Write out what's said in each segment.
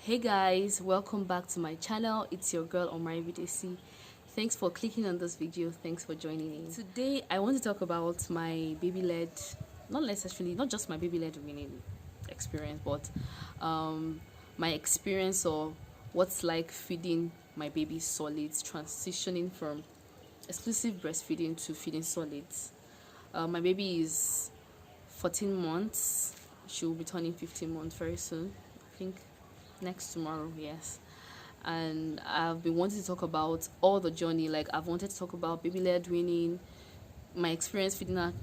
Hey guys, welcome back to my channel. It's your girl Omari BDC. Thanks for clicking on this video. Thanks for joining in. Today I want to talk about my baby-led, not just my baby-led weaning experience, but my experience or what's like feeding my baby solids, transitioning from exclusive breastfeeding to feeding solids. My baby is 14 months. She will be turning 15 months very soon. I think next tomorrow, yes. And I've been wanting to talk about all the journey. Like, I've wanted to talk about baby-led weaning, my experience feeding her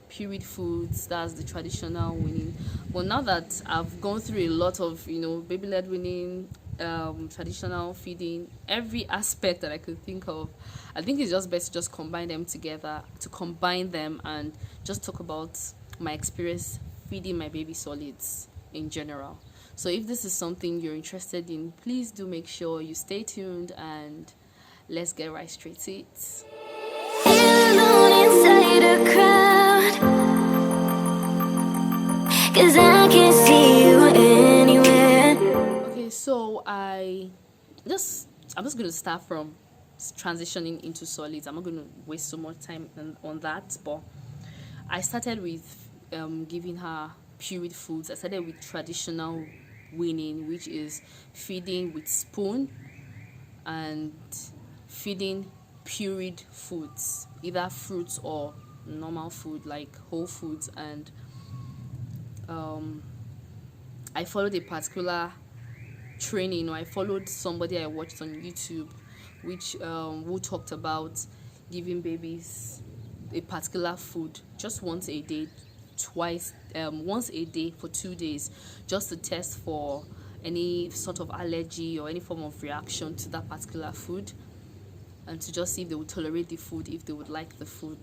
period foods, that's the traditional weaning. But now that I've gone through a lot of baby-led weaning, traditional feeding, every aspect that I could think of, I think it's just best to just combine them together, and just talk about my experience feeding my baby solids in general. So if this is something you're interested in, please do make sure you stay tuned and let's get right straight to it. Alone inside a crowd, 'cause I can't see you anywhere. Okay, so I'm just going to start from transitioning into solids. I'm not going to waste so much time on that, but I started with giving her period foods. I started with traditional weaning, which is feeding with spoon and feeding pureed foods, either fruits or normal food like whole foods. And I followed a particular training, or I followed somebody I watched on YouTube which who talked about giving babies a particular food just once a day, once a day for 2 days, just to test for any sort of allergy or any form of reaction to that particular food, and to just see if they would tolerate the food, if they would like the food.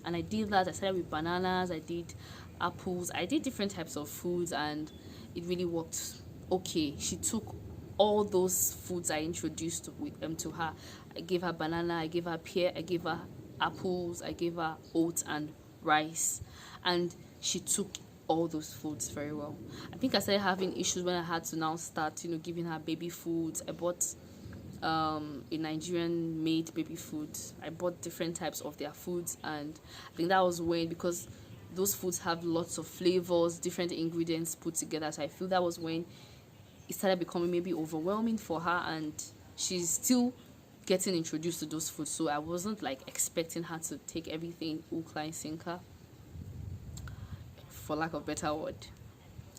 And I did that. I started with bananas, I did apples, I did different types of foods, and it really worked okay. She took all those foods I introduced to her. I gave her banana, I gave her pear, I gave her apples, I gave her oats and rice, and she took all those foods very well. I think I started having issues when I had to now start giving her baby foods. I bought a Nigerian made baby food. I bought different types of their foods, and I think that was when, because those foods have lots of flavors, different ingredients put together, so I feel that was when it started becoming maybe overwhelming for her, and she's still getting introduced to those foods, so I wasn't like expecting her to take everything hook, line, sinker, for lack of better word.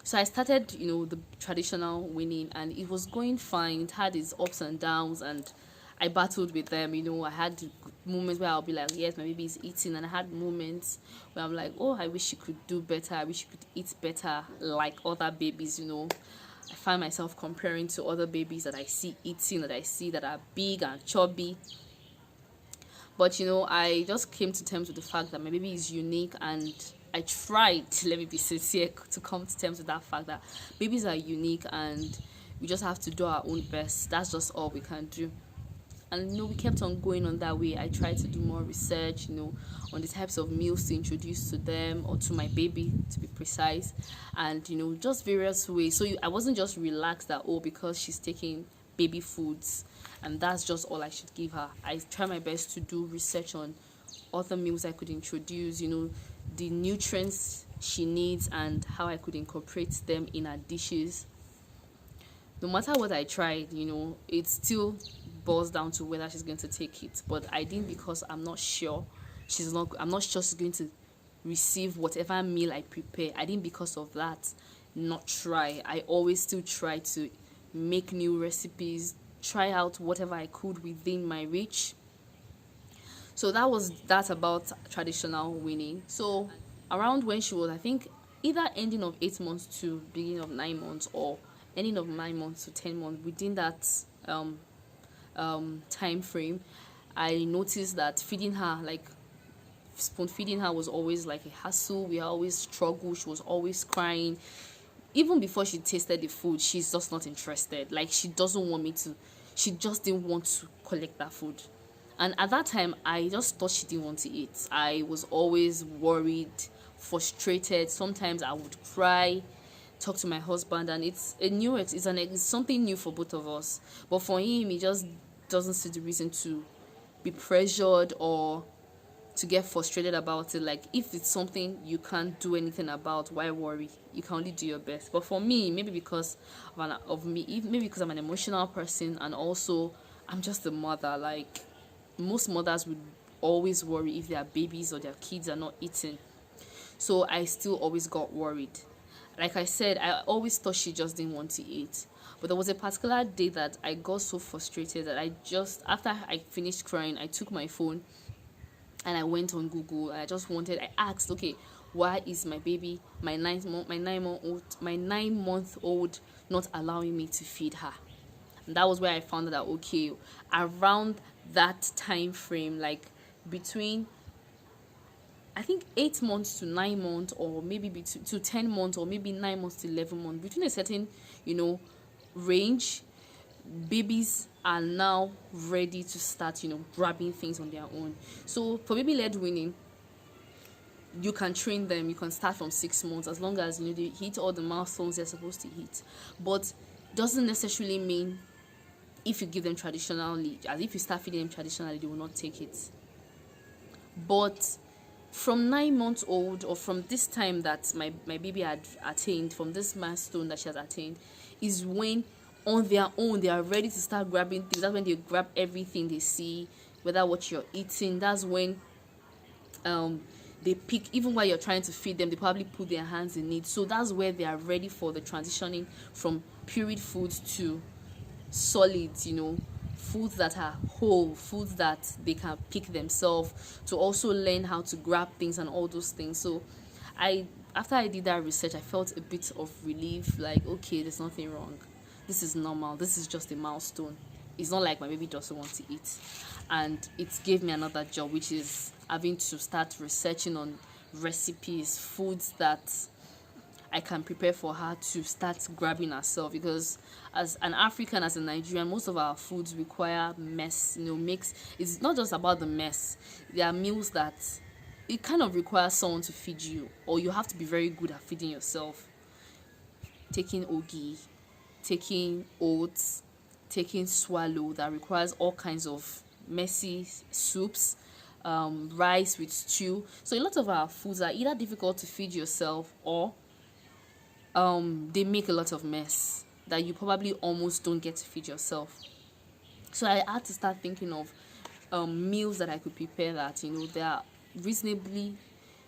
So I started the traditional weaning, and it was going fine. It had its ups and downs, and I battled with them. I had moments where I'll be like, yes, my baby is eating, and I had moments where I'm like, oh, I wish she could do better, I wish she could eat better like other babies. I find myself comparing to other babies that I see eating, that I see that are big and chubby. But I just came to terms with the fact that my baby is unique, and I tried, let me be sincere, to come to terms with that fact that babies are unique, and we just have to do our own best. That's just all we can do. And we kept on going on that way. I tried to do more research on the types of meals to introduce to them, or to my baby to be precise, and just various ways. So I wasn't just relaxed that, oh, because she's taking baby foods and that's just all I should give her. I try my best to do research on other meals I could introduce, the nutrients she needs, and how I could incorporate them in her dishes. No matter what I tried, it still boils down to whether she's going to take it. But I didn't, because I'm not sure she's going to receive whatever meal I prepare. I didn't, because of that, not try. I always still try to make new recipes, try out whatever I could within my reach. So that about traditional weaning. So around when she was, I think, either ending of 8 months to beginning of 9 months, or ending of 9 months to 10 months, within that time frame, I noticed that feeding her, like spoon feeding her, was always like a hassle. We always struggle. She was always crying. Even before she tasted the food, she's just not interested. Like, she doesn't want me to, she just didn't want to collect that food. And at that time, I just thought she didn't want to eat. I was always worried, frustrated. Sometimes I would cry talk to my husband, and it's something new for both of us. But for him, he just doesn't see the reason to be pressured or to get frustrated about it. Like, if it's something you can't do anything about, why worry? You can only do your best. But for me, maybe because maybe because I'm an emotional person, and also I'm just a mother. Like, most mothers would always worry if their babies or their kids are not eating. So I still always got worried. Like I said, I always thought she just didn't want to eat. But there was a particular day that I got so frustrated that after I finished crying, I took my phone and I went on Google, and I asked, okay, why is my baby, my 9 month old, not allowing me to feed her? And that was where I found out that, okay, around that time frame, like between, I think, 8 months to 9 months, or maybe to 10 months, or maybe 9 months to 11 months, between a certain, range, babies are now ready to start, grabbing things on their own. So for baby-led weaning, you can train them. You can start from 6 months, as long as they hit all the milestones they're supposed to hit. But doesn't necessarily mean if you give them traditionally, as if you start feeding them traditionally, they will not take it. But from 9 months old, or from this time that my baby had attained, from this milestone that she has attained, is when on their own they are ready to start grabbing things. That's when they grab everything they see, whether what you're eating. That's when they pick, even while you're trying to feed them, they probably put their hands in it. So that's where they are ready for the transitioning from pureed foods to solids, foods that are whole, foods that they can pick themselves, to also learn how to grab things and all those things. So after I did that research, I felt a bit of relief, like, okay, there's nothing wrong. This is normal. This is just a milestone. It's not like my baby doesn't want to eat. And it gave me another job, which is having to start researching on recipes, foods that I can prepare for her to start grabbing herself. Because as an African, as a Nigerian, most of our foods require mess, mix. It's not just about the mess. There are meals that it kind of requires someone to feed you, or you have to be very good at feeding yourself. Taking ogi, taking oats, taking swallow, that requires all kinds of messy soups, rice with stew. So a lot of our foods are either difficult to feed yourself, or they make a lot of mess that you probably almost don't get to feed yourself. So I had to start thinking of meals that I could prepare that they are reasonably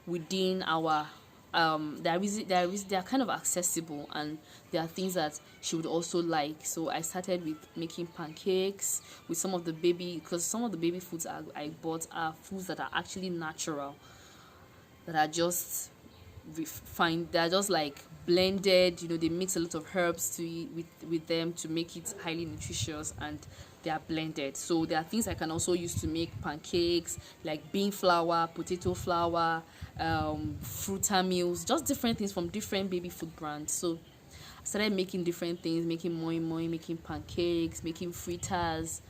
within our they are kind of accessible, and there are things that she would also like. So I started with making pancakes with some of the baby, because some of the baby foods I bought are foods that are actually natural, that are just refined. They're just like blended, they mix a lot of herbs to eat with them to make it highly nutritious, and they are blended. So there are things I can also use to make pancakes, like bean flour, potato flour, fruta meals, just different things from different baby food brands. So I started making different things, making moi moi, making pancakes, making fritters,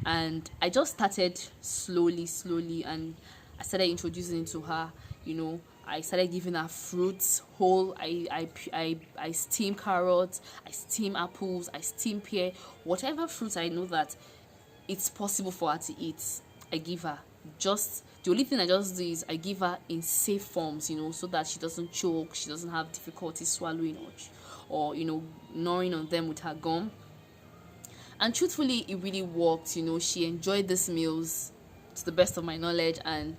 and I just started slowly, and I started introducing it to her. I started giving her fruits whole. I steam carrots, I steam apples, I steam pear, whatever fruits I know that it's possible for her to eat, I give her. Just the only thing I just do is I give her in safe forms, so that she doesn't choke, she doesn't have difficulty swallowing, or gnawing on them with her gum. And truthfully, it really worked. She enjoyed these meals to the best of my knowledge, and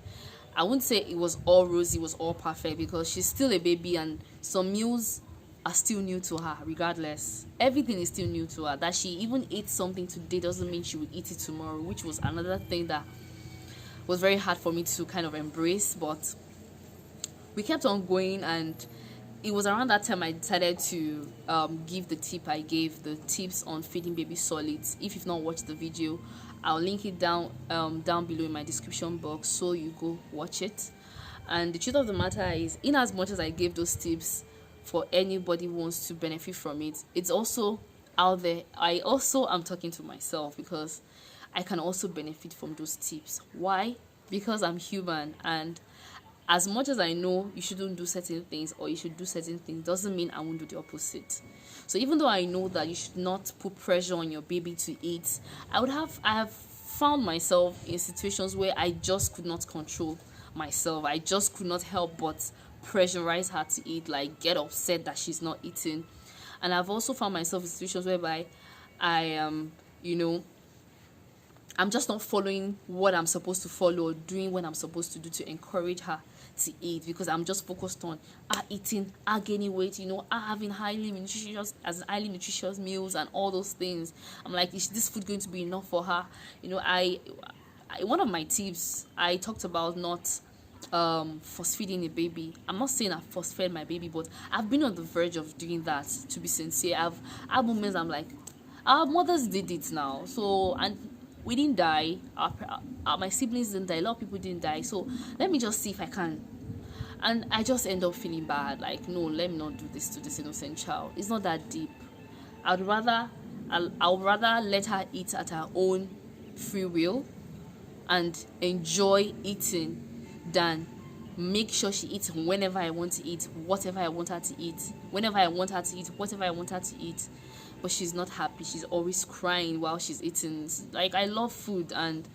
I wouldn't say it was all rosy, it was all perfect, because she's still a baby, and some meals are still new to her regardless. Everything is still new to her. That she even ate something today doesn't mean she would eat it tomorrow, which was another thing that was very hard for me to kind of embrace. But we kept on going, and it was around that time I decided to give the tips on feeding baby solids. If you've not watched the video, I'll link it down below in my description box, so you go watch it. And the truth of the matter is, in as much as I gave those tips for anybody who wants to benefit from it, it's also out there. I also am talking to myself, because I can also benefit from those tips. Why? Because I'm human, and as much as I know you shouldn't do certain things or you should do certain things, doesn't mean I won't do the opposite. So even though I know that you should not put pressure on your baby to eat, I have found myself in situations where I just could not control myself. I just could not help but pressurize her to eat, like get upset that she's not eating. And I've also found myself in situations whereby I am, I'm just not following what I'm supposed to follow or doing what I'm supposed to do to encourage her to eat, because I'm just focused on her eating, her gaining weight, her having highly nutritious meals and all those things. I'm like, is this food going to be enough for her? I one of my tips, I talked about not force feeding a baby. I'm not saying I force fed my baby, but I've been on the verge of doing that, to be sincere. I've had moments I'm like, our mothers did it now, so, and we didn't die. My siblings didn't die. A lot of people didn't die. So let me just see if I can. And I just end up feeling bad. Like, no, let me not do this to this innocent child. It's not that deep. I'd rather let her eat at her own free will and enjoy eating than make sure she eats whenever I want to eat, whatever I want her to eat, whenever I want her to eat, whatever I want her to eat. But she's not happy. She's always crying while she's eating. Like, I love food, and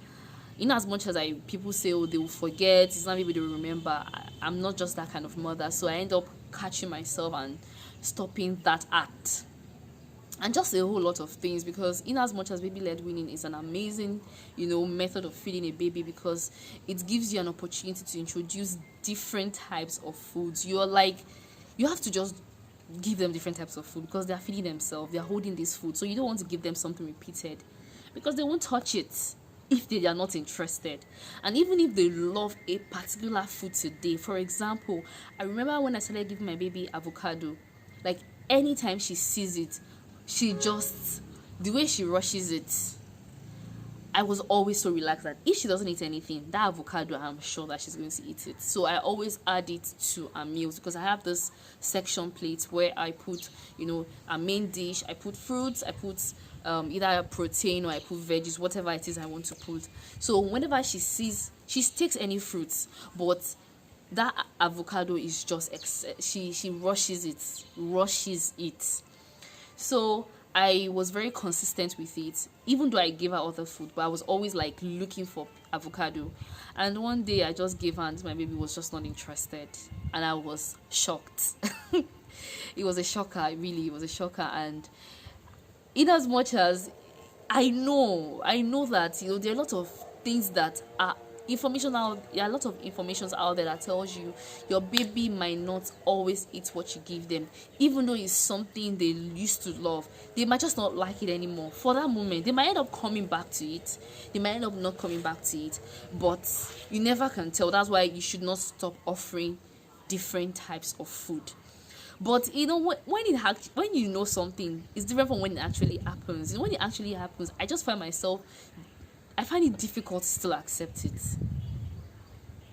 in as much as people say, oh, they will forget, it's not maybe they will remember, I'm not just that kind of mother. So I end up catching myself and stopping that act, and just a whole lot of things. Because in as much as baby-led weaning is an amazing method of feeding a baby, because it gives you an opportunity to introduce different types of foods. You have to just give them different types of food, because they're feeding themselves, they're holding this food. So you don't want to give them something repeated, because they won't touch it if they are not interested. And even if they love a particular food today, for example, I remember when I started giving my baby avocado, like anytime she sees it, the way she rushes it, I was always so relaxed that if she doesn't eat anything, that avocado, I'm sure that she's going to eat it. So I always add it to our meals, because I have this section plate where I put, a main dish, I put fruits, I put either a protein, or I put veggies, whatever it is I want to put. So whenever she takes any fruits, but that avocado is just, she rushes it. So I was very consistent with it, even though I gave her other food, but I was always like looking for avocado. And one day I just gave her, and my baby was just not interested, and I was shocked. It was a shocker, really, it was a shocker. And in as much as I know that there are a lot of things that are informational, there are a lot of informations out there that tells you your baby might not always eat what you give them, even though it's something they used to love. They might just not like it anymore for that moment. They might end up coming back to it, they might end up not coming back to it, but you never can tell. That's why you should not stop offering different types of food. But when you know something, it's different from when it actually happens. When it actually happens, I just find it difficult to still accept it.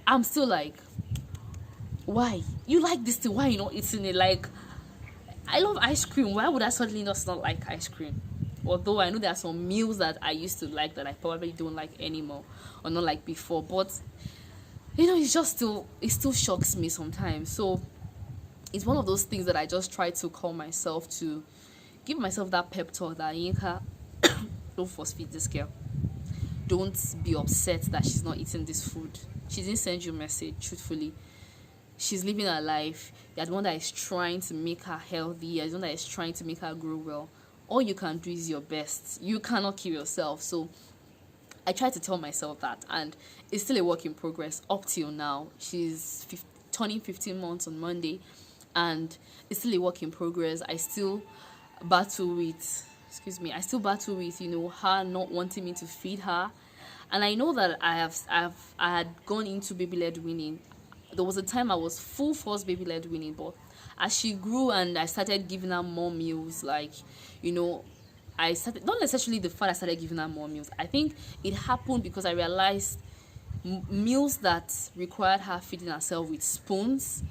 I'm still like, why? You like this thing, why you not eating it? Like, I love ice cream. Why would I suddenly not like ice cream? Although I know there are some meals that I used to like that I probably don't like anymore, or not like before. But it still shocks me sometimes. So it's one of those things that I just try to call myself, to give myself that pep talk that Yinka, don't force feed this girl. Don't be upset that she's not eating this food. She didn't send you a message, truthfully. She's living her life. You're the one that is trying to make her healthy. You're the one that is trying to make her grow well. All you can do is your best. You cannot kill yourself. So I try to tell myself that. And it's still a work in progress up till now. She's turning 15 months on Monday. And it's still a work in progress. I still battle with her not wanting me to feed her. And I know that I had gone into baby-led weaning. There was a time I was full force baby-led weaning, but as she grew and I started giving her more meals, like, I started, not necessarily the fact I started giving her more meals. I think it happened because I realized meals that required her feeding herself with spoons,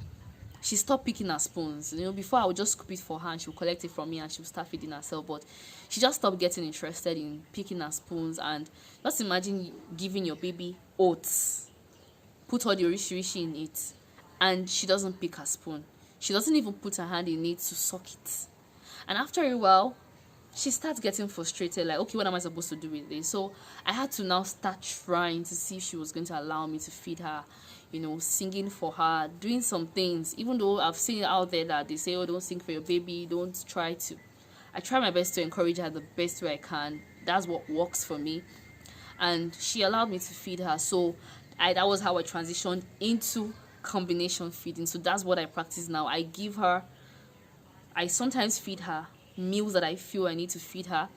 she stopped picking her spoons. Before I would just scoop it for her and she would collect it from me and she would start feeding herself. But she just stopped getting interested in picking her spoons. And just imagine giving your baby oats, put all the rishi in it, and she doesn't pick her spoon. She doesn't even put her hand in it to suck it. And after a while, she starts getting frustrated, like, okay, what am I supposed to do with this? So I had to now start trying to see if she was going to allow me to feed her, singing for her, doing some things. Even though I've seen it out there that they say, oh, don't sing for your baby, don't try to. I try my best to encourage her the best way I can. That's what works for me. And she allowed me to feed her. So that was how I transitioned into combination feeding. So that's what I practice now. I sometimes feed her meals that I feel I need to feed her,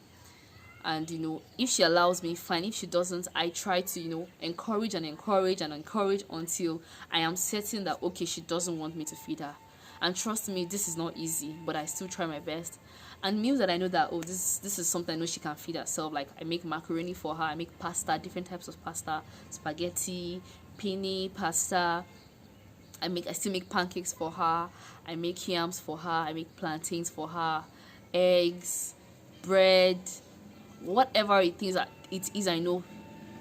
and if she allows me, fine. If she doesn't, I try to encourage until I am certain that okay, she doesn't want me to feed her. And trust me, this is not easy, but I still try my best. And meals that I know that this is something I know she can feed herself, like I make macaroni for her, I make pasta, different types of pasta, spaghetti, penne pasta. I still make pancakes for her. I make yams for her. I make plantains for her, eggs, bread, whatever it is I know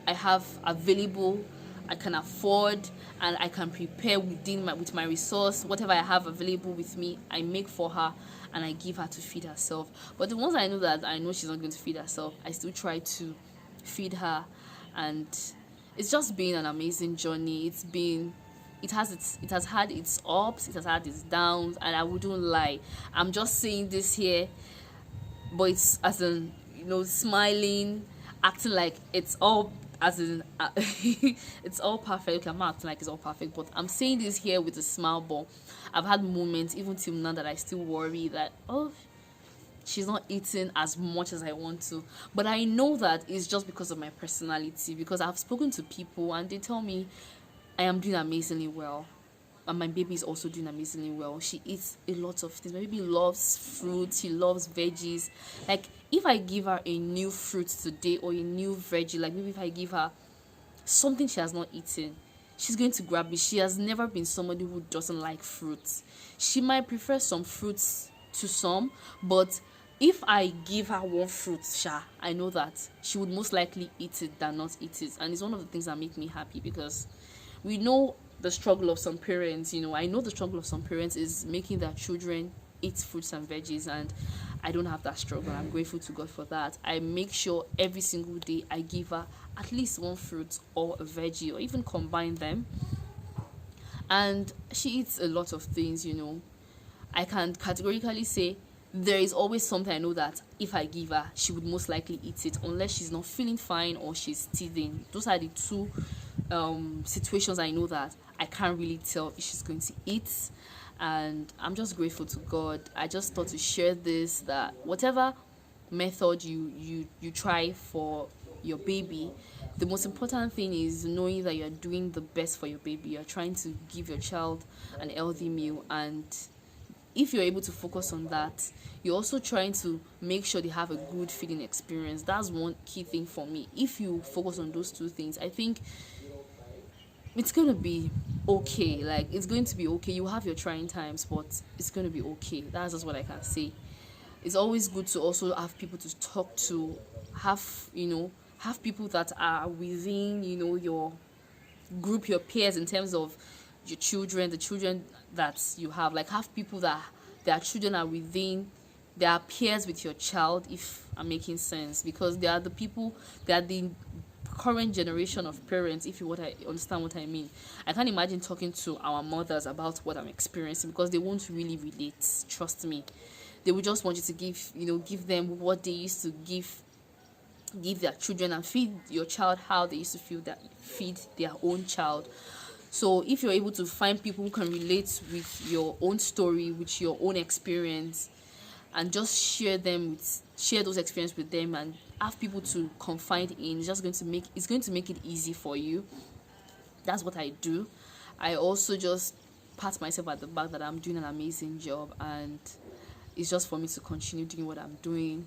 I have available, I can afford, and I can prepare with my resource. Whatever I have available with me, I make for her and I give her to feed herself. But the ones I know she's not going to feed herself, I still try to feed her. And it's just been an amazing journey. It has had its ups, it has had its downs, and I wouldn't lie. I'm just saying this here, but it's as in smiling, acting like it's all as in it's all perfect. Okay, I'm not acting like it's all perfect, but I'm saying this here with a smile. But I've had moments even till now that I still worry that she's not eating as much as I want to. But I know that it's just because of my personality, because I've spoken to people and they tell me I am doing amazingly well, and my baby is also doing amazingly well. She eats a lot of things. My baby loves fruit, she loves veggies. Like if I give her a new fruit today or a new veggie, like maybe if I give her something she has not eaten, she's going to grab it. She has never been somebody who doesn't like fruits. She might prefer some fruits to some, but if I give her one fruit, I know that she would most likely eat it than not eat it. And it's one of the things that make me happy, because we know the struggle of some parents. I know the struggle of some parents is making their children eat fruits and veggies, and I don't have that struggle. I'm grateful to God for that. I make sure every single day I give her at least one fruit or a veggie, or even combine them. And she eats a lot of things. I can categorically say there is always something I know that if I give her, she would most likely eat it, unless she's not feeling fine or she's teething. Those are the two situations I know that I can't really tell if she's going to eat. And I'm just grateful to God. I just thought to share this, that whatever method you try for your baby, the most important thing is knowing that you're doing the best for your baby. You're trying to give your child an healthy meal, and if you're able to focus on that, you're also trying to make sure they have a good feeding experience. That's one key thing for me. If you focus on those two things, I think it's going to be okay. Like, it's going to be okay. You have your trying times, but it's going to be okay. That's just what I can say. It's always good to also have people to talk to, have people that are within, your group, your peers, in terms of your children, the children that you have. Like, have people that their children are within, they are peers with your child, if I'm making sense, because they are the current generation of parents, if you understand what I mean. I can't imagine talking to our mothers about what I'm experiencing, because they won't really relate. Trust me, they will just want you to give them what they used to give their children, and feed your child how they used to feed their own child. So if you're able to find people who can relate with your own story, with your own experience, and just share those experiences with them, and have people to confide in, it's going to make it easy for you. That's what I do. I also just pat myself at the back that I'm doing an amazing job, and it's just for me to continue doing what I'm doing.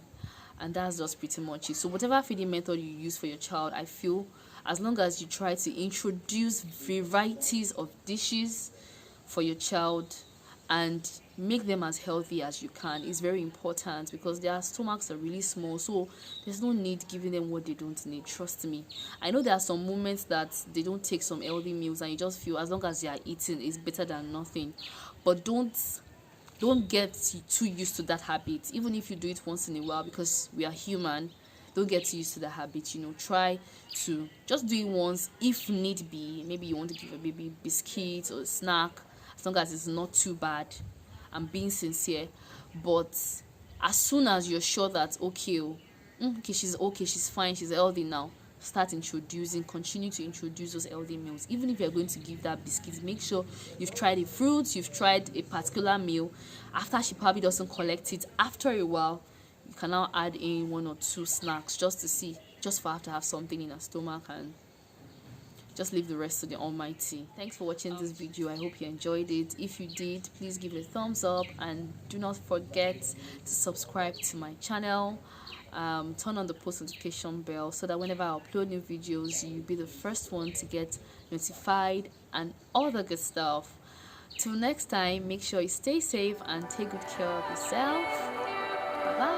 And that's just pretty much it. So whatever feeding method you use for your child, I feel as long as you try to introduce varieties of dishes for your child, and make them as healthy as you can. Is very important because their stomachs are really small, so there's no need giving them what they don't need. Trust me. I know there are some moments that they don't take some healthy meals and you just feel as long as they are eating it's better than nothing, but don't get too used to that habit. Even if you do it once in a while, because we are human, don't get used to the habit. Try to just do it once if need be. Maybe you want to give a baby biscuit or a snack, as long as it's not too bad. I'm being sincere. But as soon as you're sure that okay, she's fine, she's healthy now, continue to introduce those healthy meals. Even if you're going to give that biscuit, make sure you've tried the fruits, you've tried a particular meal. After she probably doesn't collect it, after a while you can now add in one or two snacks, just for her to have something in her stomach, and just leave the rest to the Almighty. Thanks for watching this video. I hope you enjoyed it. If you did, please give it a thumbs up and do not forget to subscribe to my channel. Turn on the post notification bell so that whenever I upload new videos, you'll be the first one to get notified and all the good stuff. Till next time, make sure you stay safe and take good care of yourself. Bye bye.